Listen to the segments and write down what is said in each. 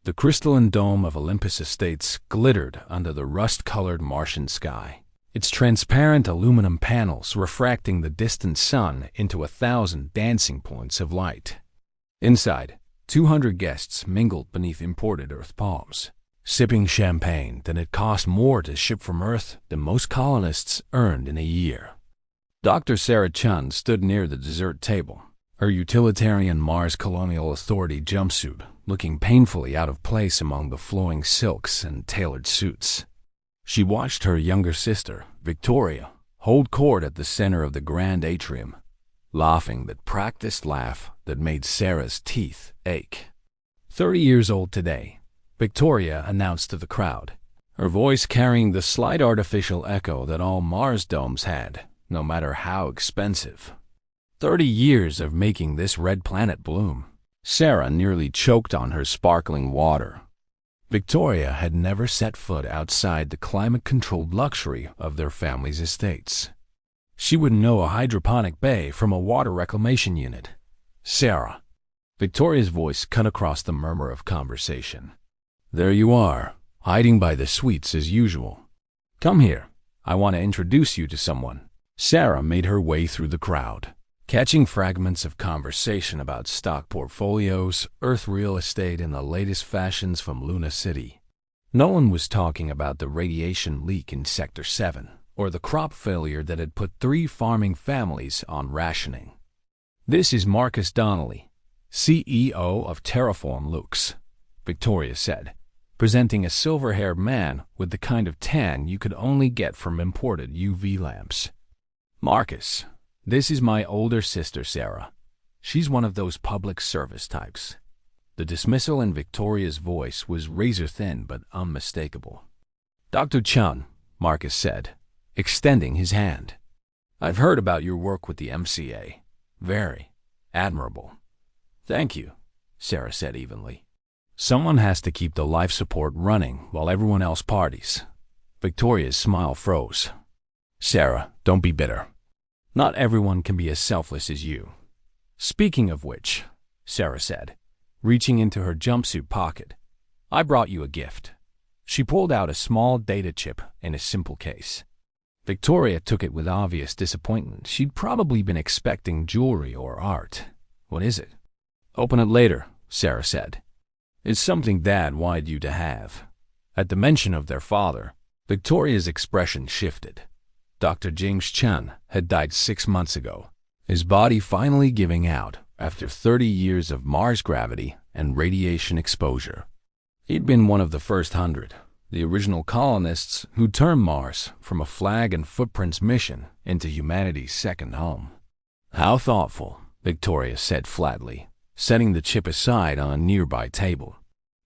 The crystalline dome of Olympus Estates glittered under the rust-colored Martian sky, its transparent aluminum panels refracting the distant sun into 1,000 dancing points of light. Inside, 200 guests mingled beneath imported earth palms, sipping champagne that had cost more to ship from Earth than most colonists earned in a year. Dr. Sarah Chun stood near the dessert table, her utilitarian Mars Colonial Authority jumpsuit looking painfully out of place among the flowing silks and tailored suits. She watched her younger sister, Victoria, hold court at the center of the grand atrium, laughing that practiced laugh that made Sarah's teeth ache. 30 years old today, Victoria announced to the crowd, her voice carrying the slight artificial echo that all Mars domes had, no matter how expensive. 30 years of making this red planet bloom. Sarah nearly choked on her sparkling water. Victoria had never set foot outside the climate-controlled luxury of their family's estates. She wouldn't know a hydroponic bay from a water reclamation unit. Sarah. Victoria's voice cut across the murmur of conversation. There you are, hiding by the suites as usual. Come here. I want to introduce you to someone. Sarah made her way through the crowd, catching fragments of conversation about stock portfolios, Earth real estate, and the latest fashions from Luna City. No one was talking about the radiation leak in Sector 7 or the crop failure that had put 3 farming families on rationing. This is Marcus Donnelly, CEO of Terraform Lux, Victoria said, presenting a silver-haired man with the kind of tan you could only get from imported UV lamps. Marcus, this is my older sister Sarah. She's one of those public service types. The dismissal in Victoria's voice was razor-thin but unmistakable. Dr. Chun, Marcus said, extending his hand. I've heard about your work with the MCA. Very admirable. Thank you, Sarah said evenly. Someone has to keep the life support running while everyone else parties. Victoria's smile froze. Sarah, don't be bitter. Not everyone can be as selfless as you. Speaking of which, Sarah said, reaching into her jumpsuit pocket, I brought you a gift. She pulled out a small data chip in a simple case. Victoria took it with obvious disappointment. She'd probably been expecting jewelry or art. What is it? Open it later, Sarah said. It's something Dad wanted you to have. At the mention of their father, Victoria's expression shifted. Dr. James Chun had died 6 months ago, his body finally giving out after 30 years of Mars gravity and radiation exposure. He'd been one of the first 100, the original colonists who turned Mars from a flag and footprints mission into humanity's second home. How thoughtful, Victoria said flatly, setting the chip aside on a nearby table.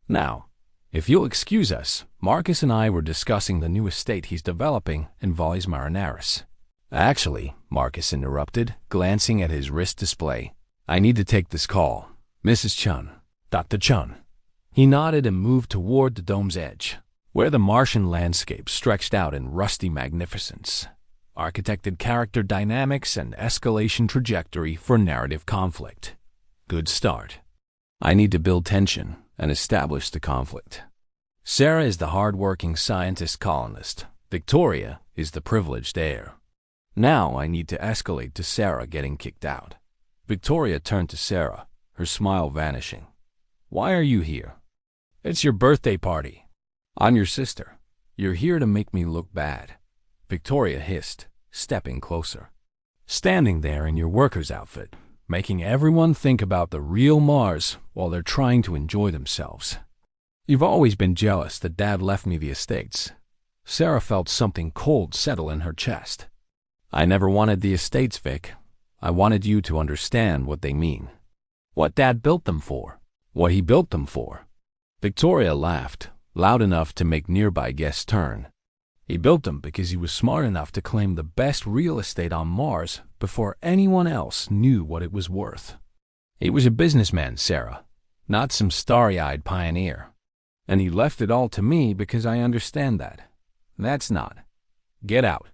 Now, if you'll excuse us, Marcus and I were discussing the new estate he's developing in Valles Marineris. Actually, Marcus interrupted, glancing at his wrist display. I need to take this call. Mrs. Chun. Dr. Chun. He nodded and moved toward the dome's edge, where the Martian landscape stretched out in rusty magnificence, architected character dynamics and escalation trajectory for narrative conflict. Good start. I need to build tension and establish the conflict. Sarah is the hard-working scientist colonist. Victoria is the privileged heir. Now I need to escalate to Sarah getting kicked out. Victoria turned to Sarah, her smile vanishing. Why are you here? It's your birthday party. I'm your sister. You're here to make me look bad. Victoria hissed, stepping closer. Standing there in your worker's outfit, making everyone think about the real Mars while they're trying to enjoy themselves. You've always been jealous that Dad left me the estates. Sarah felt something cold settle in her chest. I never wanted the estates, Vic. I wanted you to understand what they mean. What Dad built them for. What he built them for. Victoria laughed, loud enough to make nearby guests turn. He built them because he was smart enough to claim the best real estate on Mars before anyone else knew what it was worth. He was a businessman, Sarah, not some starry-eyed pioneer. And he left it all to me because I understand that. That's not. Get out.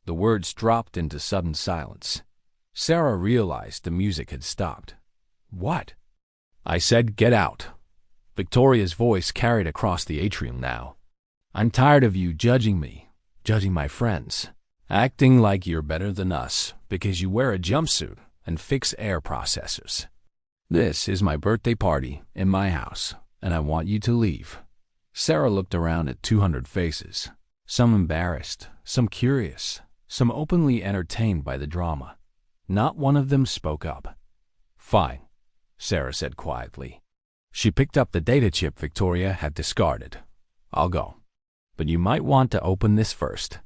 The words dropped into sudden silence. Sarah realized the music had stopped. What? I said get out. Victoria's voice carried across the atrium now. "I'm tired of you judging me, judging my friends, acting like you're better than us because you wear a jumpsuit and fix air processors. This is my birthday party in my house, and I want you to leave." Sarah looked around at 200 faces, some embarrassed, some curious, some openly entertained by the drama. Not one of them spoke up. "Fine," Sarah said quietly. She picked up the data chip Victoria had discarded. "I'll go. But you might want to open this first."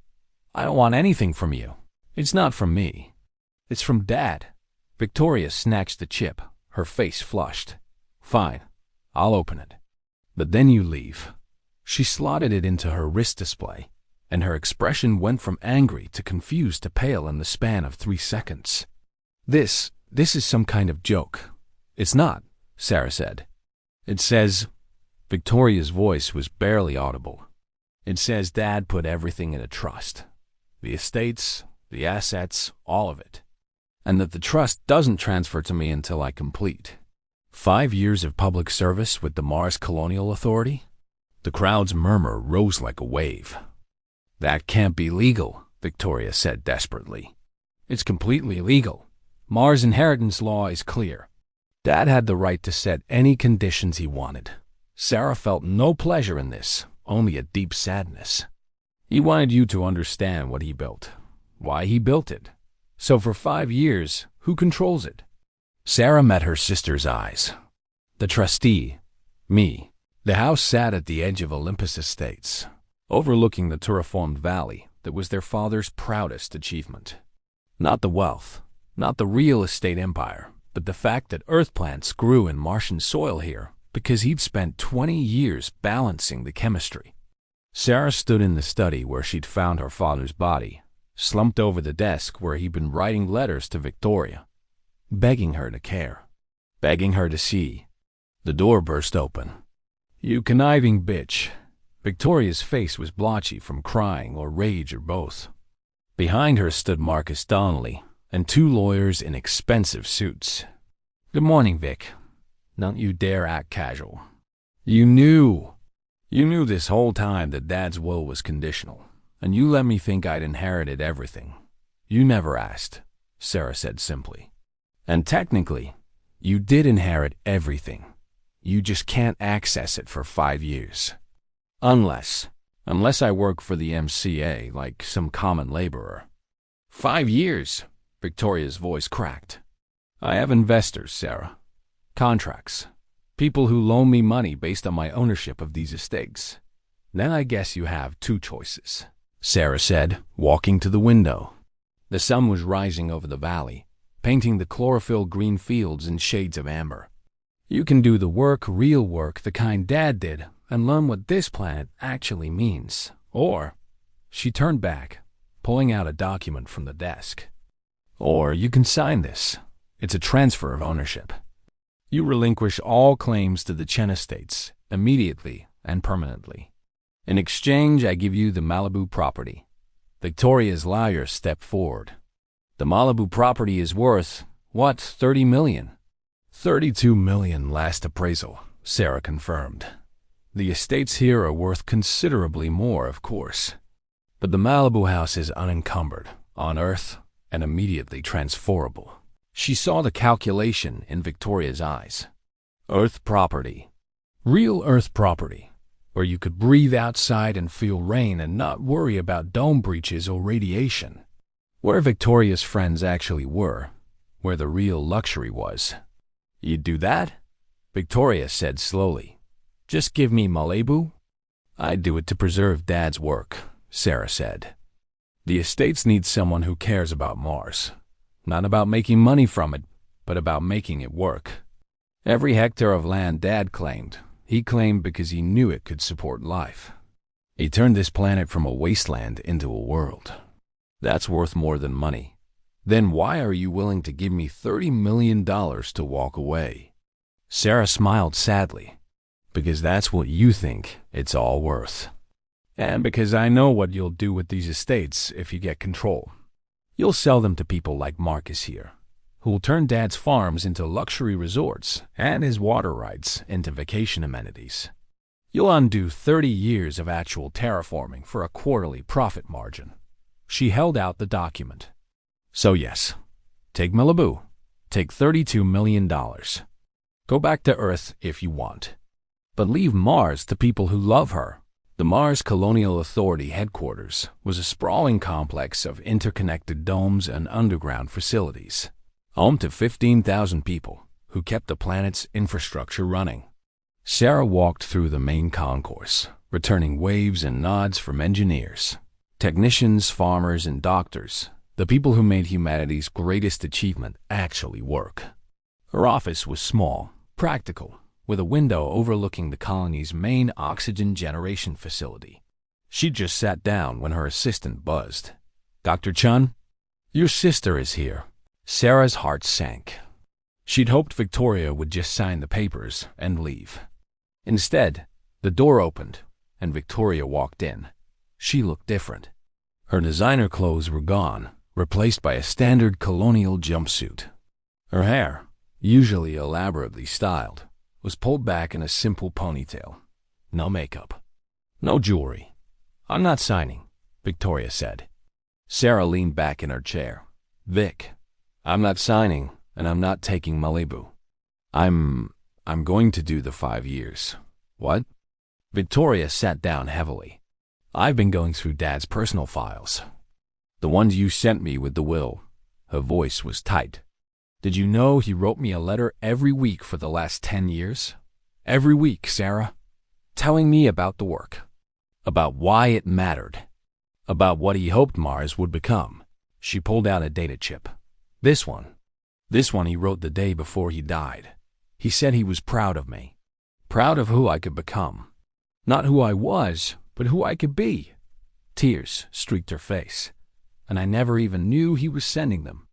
"I don't want anything from you." "It's not from me. It's from Dad." Victoria snatched the chip, her face flushed. "Fine, I'll open it. But then you leave." She slotted it into her wrist display, and her expression went from angry to confused to pale in the span of 3 seconds. This is some kind of joke." "It's not," Sarah said. "It says," Victoria's voice was barely audible, "it says Dad put everything in a trust. The estates, the assets, all of it. And that the trust doesn't transfer to me until I complete 5 years of public service with the Mars Colonial Authority." The crowd's murmur rose like a wave. "That can't be legal," Victoria said desperately. "It's completely legal. Mars inheritance law is clear. Dad had the right to set any conditions he wanted." Sarah felt no pleasure in this, only a deep sadness. "He wanted you to understand what he built, why he built it. So for 5 years, who controls it?" Sarah met her sister's eyes. "The trustee. Me." The house sat at the edge of Olympus Estates, overlooking the terraformed valley that was their father's proudest achievement. Not the wealth, not the real estate empire, but the fact that earth plants grew in Martian soil here because he'd spent 20 years balancing the chemistry. Sarah stood in the study where she'd found her father's body, slumped over the desk where he'd been writing letters to Victoria, begging her to care, begging her to see. The door burst open. "You conniving bitch." Victoria's face was blotchy from crying or rage or both. Behind her stood Marcus Donnelly and 2 lawyers in expensive suits. "Good morning, Vic. Don't you dare act casual. You knew this whole time that Dad's will was conditional, and you let me think I'd inherited everything. You never asked," Sarah said simply. "And technically, you did inherit everything. You just can't access it for 5 years. Unless I work for the MCA like some common laborer." "5 years?" Victoria's voice cracked. "I have investors, Sarah. Contracts. People who loan me money based on my ownership of these estates. Then I guess you have 2 choices," Sarah said, walking to the window. The sun was rising over the valley, painting the chlorophyll green fields in shades of amber. "You can do the work, real work, the kind Dad did, and learn what this planet actually means. Or," she turned back, pulling out a document from the desk, "or you can sign this. It's a transfer of ownership. You relinquish all claims to the Chen estates, immediately and permanently. In exchange, I give you the Malibu property." Victoria's lawyer stepped forward. "The Malibu property is worth, what, 30 million? 32 million last appraisal," Sarah confirmed. "The estates here are worth considerably more, of course. But the Malibu house is unencumbered, on Earth, and immediately transferable." She saw the calculation in Victoria's eyes. Earth property. Real Earth property, where you could breathe outside and feel rain and not worry about dome breaches or radiation. Where Victoria's friends actually were, where the real luxury was. "You'd do that?" Victoria said slowly. "Just give me Malibu?" "I'd do it to preserve Dad's work," Sarah said. "The estates need someone who cares about Mars. Not about making money from it, but about making it work. Every hectare of land Dad claimed, he claimed because he knew it could support life. He turned this planet from a wasteland into a world. That's worth more than money. Then why are you willing to give me $30 million to walk away?" Sarah smiled sadly. "Because that's what you think it's all worth. And because I know what you'll do with these estates if you get control. You'll sell them to people like Marcus here, who'll turn Dad's farms into luxury resorts and his water rights into vacation amenities. You'll undo 30 years of actual terraforming for a quarterly profit margin. She held out the document. So yes, take Malibu. Take $32 million. Go back to Earth if you want. But leave Mars to people who love her. The Mars Colonial Authority headquarters was a sprawling complex of interconnected domes and underground facilities, home to 15,000 people who kept the planet's infrastructure running. Sarah walked through the main concourse, returning waves and nods from engineers, technicians, farmers, and doctors, the people who made humanity's greatest achievement actually work. Her office was small, practical, with a window overlooking the colony's main oxygen generation facility. She just sat down when her assistant buzzed. "Dr. Chun, your sister is here." Sarah's heart sank. She'd hoped Victoria would just sign the papers and leave. Instead, the door opened, and Victoria walked in. She looked different. Her designer clothes were gone, replaced by a standard colonial jumpsuit. Her hair, usually elaborately styled, was pulled back in a simple ponytail. No makeup. No jewelry. "I'm not signing," Victoria said. Sarah leaned back in her chair. "Vic, I'm not signing, and I'm not taking Malibu. I'm going to do the 5 years." "What?" Victoria sat down heavily. "I've been going through Dad's personal files. The ones you sent me with the will." Her voice was tight. "Did you know he wrote me a letter every week for the last 10 years? Every week, Sarah. Telling me about the work. About why it mattered. About what he hoped Mars would become." She pulled out a data chip. This one he wrote the day before he died. He said he was proud of me. Proud of who I could become. Not who I was, but who I could be. Tears streaked her face, and I never even knew he was sending them.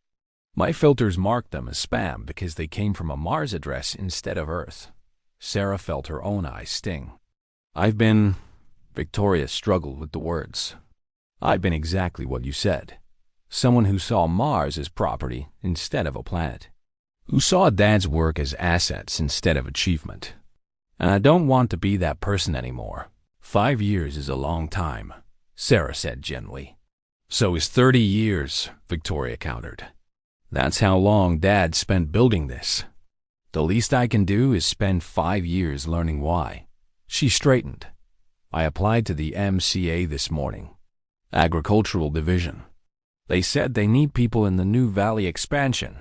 My filters marked them as spam because they came from a Mars address instead of Earth. Sarah felt her own eyes sting. Victoria struggled with the words. "I've been exactly what you said. Someone who saw Mars as property instead of a planet. Who saw Dad's work as assets instead of achievement. And I don't want to be that person anymore. 5 years is a long time," Sarah said gently. "So is 30 years," Victoria countered. "That's how long Dad spent building this. The least I can do is spend 5 years learning why." She straightened. "I applied to the MCA this morning. Agricultural Division. They said they need people in the new valley expansion,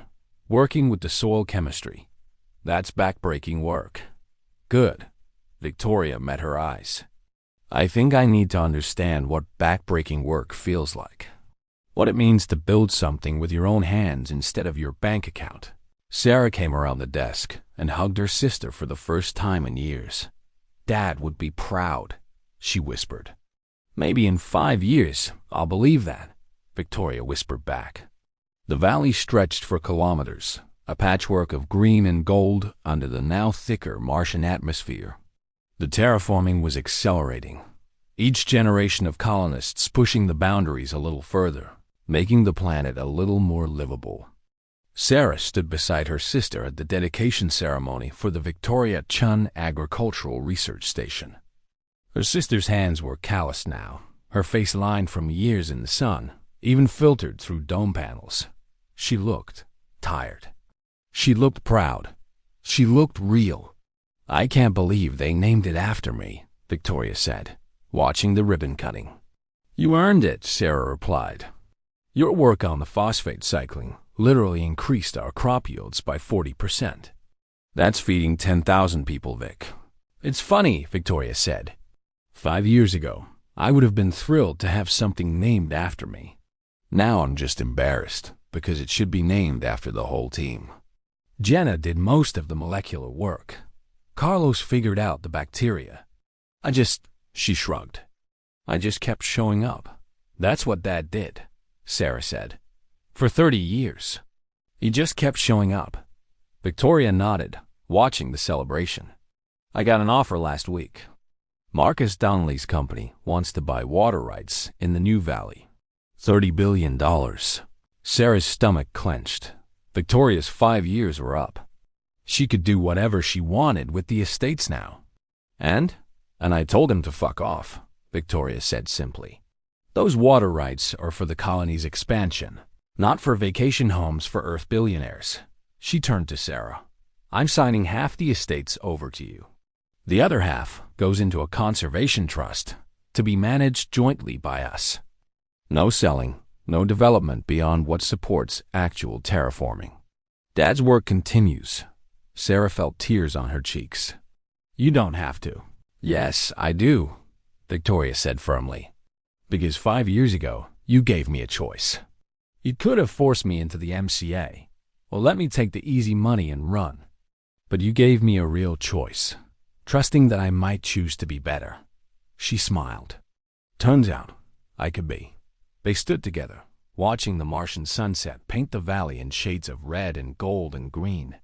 working with the soil chemistry. That's backbreaking work." "Good." Victoria met her eyes. "I think I need to understand what backbreaking work feels like. What it means to build something with your own hands instead of your bank account." Sarah came around the desk and hugged her sister for the first time in years. "Dad would be proud," she whispered. "Maybe in 5 years I'll believe that," Victoria whispered back. The valley stretched for kilometers, a patchwork of green and gold under the now thicker Martian atmosphere. The terraforming was accelerating, each generation of colonists pushing the boundaries a little further, making the planet a little more livable. Sarah stood beside her sister at the dedication ceremony for the Victoria Chun Agricultural Research Station. Her sister's hands were calloused now, her face lined from years in the sun, even filtered through dome panels. She looked tired. She looked proud. She looked real. "I can't believe they named it after me," Victoria said, watching the ribbon cutting. "You earned it," Sarah replied. "Your work on the phosphate cycling literally increased our crop yields by 40%. That's feeding 10,000 people, Vic." "It's funny," Victoria said. 5 years ago, I would have been thrilled to have something named after me. Now I'm just embarrassed because it should be named after the whole team. Jenna did most of the molecular work. Carlos figured out the bacteria. She shrugged. "I just kept showing up. That's what Dad did," Sarah said. "For 30 years. He just kept showing up." Victoria nodded, watching the celebration. "I got an offer last week. Marcus Donnelly's company wants to buy water rights in the new valley. $30 billion. Sarah's stomach clenched. Victoria's 5 years were up. She could do whatever she wanted with the estates now. And I told him to fuck off, Victoria said simply. Those water rights are for the colony's expansion, not for vacation homes for Earth billionaires. She turned to Sarah. I'm signing half the estates over to you. The other half goes into a conservation trust to be managed jointly by us. No selling, no development beyond what supports actual terraforming. Dad's work continues. Sarah felt tears on her cheeks. You don't have to. Yes, I do, Victoria said firmly. Because 5 years ago, you gave me a choice. You could have forced me into the MCA, or let me take the easy money and run. But you gave me a real choice, trusting that I might choose to be better. She smiled. Turns out, I could be. They stood together, watching the Martian sunset paint the valley in shades of red and gold and green.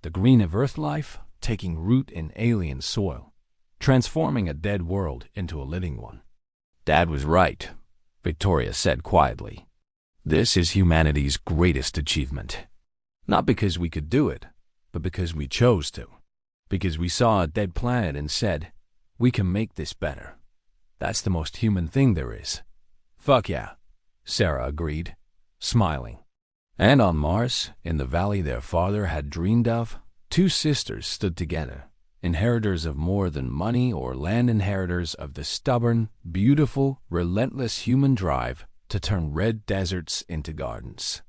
The green of Earth life taking root in alien soil, transforming a dead world into a living one. Dad was right, Victoria said quietly. This is humanity's greatest achievement. Not because we could do it, but because we chose to. Because we saw a dead planet and said, we can make this better. That's the most human thing there is. Fuck yeah, Sarah agreed, smiling. And on Mars, in the valley their father had dreamed of, two sisters stood together, inheritors of more than money or land, inheritors of the stubborn, beautiful, relentless human drive to turn red deserts into gardens.